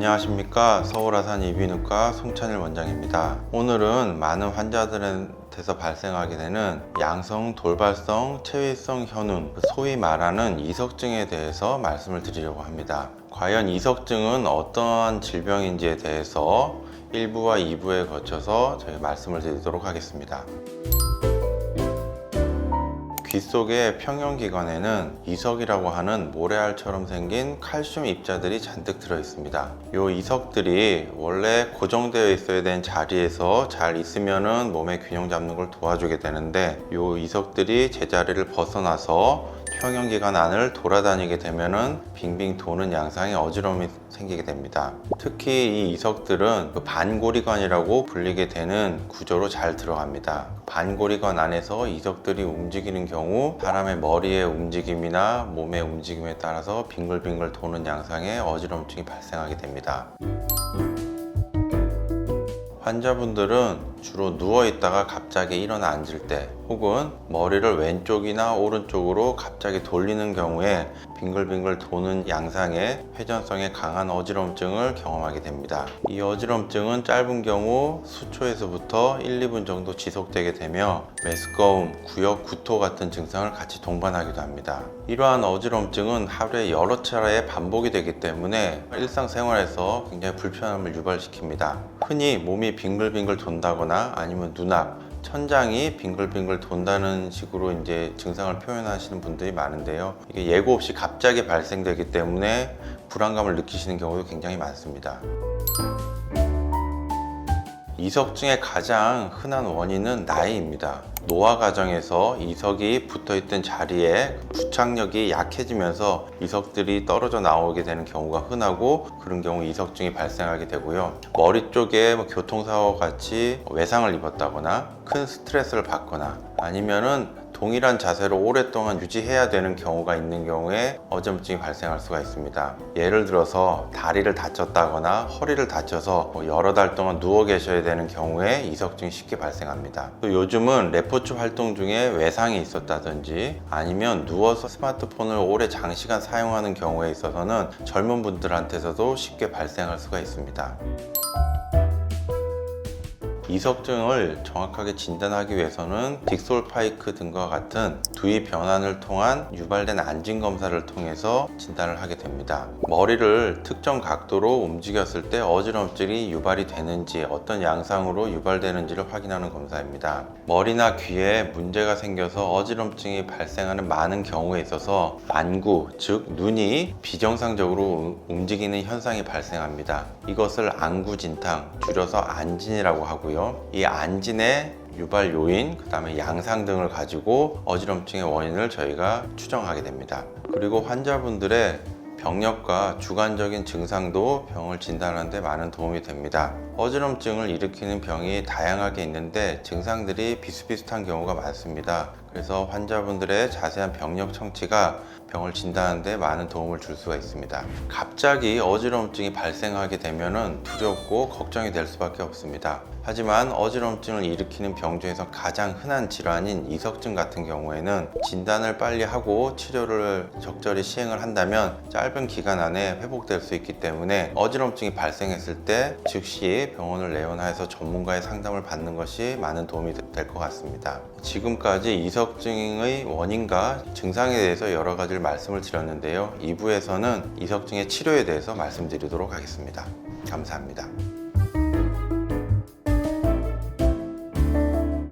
안녕하십니까. 서울아산 이비인후과 송찬일 원장입니다. 오늘은 많은 환자들한테서 발생하게 되는 양성 돌발성 체위성 현운, 소위 말하는 이석증에 대해서 말씀을 드리려고 합니다. 과연 이석증은 어떠한 질병인지에 대해서 1부와 2부에 거쳐서 저희 말씀을 드리도록 하겠습니다. 귀 속의 평형기관에는 이석이라고 하는 모래알처럼 생긴 칼슘 입자들이 잔뜩 들어 있습니다. 이 이석들이 원래 고정되어 있어야 되는 자리에서 잘 있으면은 몸의 균형 잡는 걸 도와주게 되는데, 이 이석들이 제자리를 벗어나서 평형기관 안을 돌아다니게 되면은 빙빙 도는 양상의 어지러움이 생기게 됩니다. 특히 이 이석들은 반고리관이라고 불리게 되는 구조로 잘 들어갑니다. 반고리관 안에서 이석들이 움직이는 경우 사람의 머리의 움직임이나 몸의 움직임에 따라서 빙글빙글 도는 양상의 어지럼증이 발생하게 됩니다. 환자분들은 주로 누워있다가 갑자기 일어나 앉을 때, 혹은 머리를 왼쪽이나 오른쪽으로 갑자기 돌리는 경우에 빙글빙글 도는 양상의 회전성에 강한 어지럼증을 경험하게 됩니다. 이 어지럼증은 짧은 경우 수초에서부터 1, 2분 정도 지속되게 되며 메스꺼움, 구역 구토 같은 증상을 같이 동반하기도 합니다. 이러한 어지럼증은 하루에 여러 차례 반복이 되기 때문에 일상생활에서 굉장히 불편함을 유발시킵니다. 흔히 몸이 빙글빙글 돈다거나 아니면 눈앞, 천장이 빙글빙글 돈다는 식으로 이제 증상을 표현하시는 분들이 많은데요. 이게 예고 없이 갑자기 발생되기 때문에 불안감을 느끼시는 경우도 굉장히 많습니다. 이석증의 가장 흔한 원인은 나이입니다. 노화 과정에서 이석이 붙어있던 자리에 부착력이 약해지면서 이석들이 떨어져 나오게 되는 경우가 흔하고, 그런 경우 이석증이 발생하게 되고요. 머리 쪽에 교통사고 같이 외상을 입었다거나 큰 스트레스를 받거나 아니면은 동일한 자세로 오랫동안 유지해야 되는 경우가 있는 경우에 어지럼증이 발생할 수가 있습니다. 예를 들어서 다리를 다쳤다거나 허리를 다쳐서 여러 달 동안 누워 계셔야 되는 경우에 이석증이 쉽게 발생합니다. 또 요즘은 레포츠 활동 중에 외상이 있었다든지 아니면 누워서 스마트폰을 오래 장시간 사용하는 경우에 있어서는 젊은 분들한테서도 쉽게 발생할 수가 있습니다. 이석증을 정확하게 진단하기 위해서는 딕솔파이크 등과 같은 두위 변환을 통한 유발된 안진 검사를 통해서 진단을 하게 됩니다. 머리를 특정 각도로 움직였을 때 어지럼증이 유발이 되는지, 어떤 양상으로 유발되는지를 확인하는 검사입니다. 머리나 귀에 문제가 생겨서 어지럼증이 발생하는 많은 경우에 있어서 안구, 즉 눈이 비정상적으로 움직이는 현상이 발생합니다. 이것을 안구진탕, 줄여서 안진이라고 하고요. 이 안진의 유발 요인, 그 다음에 양상 등을 가지고 어지럼증의 원인을 저희가 추정하게 됩니다. 그리고 환자분들의 병력과 주관적인 증상도 병을 진단하는 데 많은 도움이 됩니다. 어지럼증을 일으키는 병이 다양하게 있는데 증상들이 비슷비슷한 경우가 많습니다. 그래서 환자분들의 자세한 병력 청취가 병을 진단하는 데 많은 도움을 줄 수가 있습니다. 갑자기 어지럼증이 발생하게 되면 두렵고 걱정이 될 수밖에 없습니다. 하지만 어지럼증을 일으키는 병 중에서 가장 흔한 질환인 이석증 같은 경우에는 진단을 빨리 하고 치료를 적절히 시행을 한다면 짧은 기간 안에 회복될 수 있기 때문에 어지럼증이 발생했을 때 즉시 병원을 내원하여서 전문가의 상담을 받는 것이 많은 도움이 될 것 같습니다. 지금까지 이석증의 원인과 증상에 대해서 여러 가지를 말씀을 드렸는데요. 2부에서는 이석증의 치료에 대해서 말씀드리도록 하겠습니다. 감사합니다.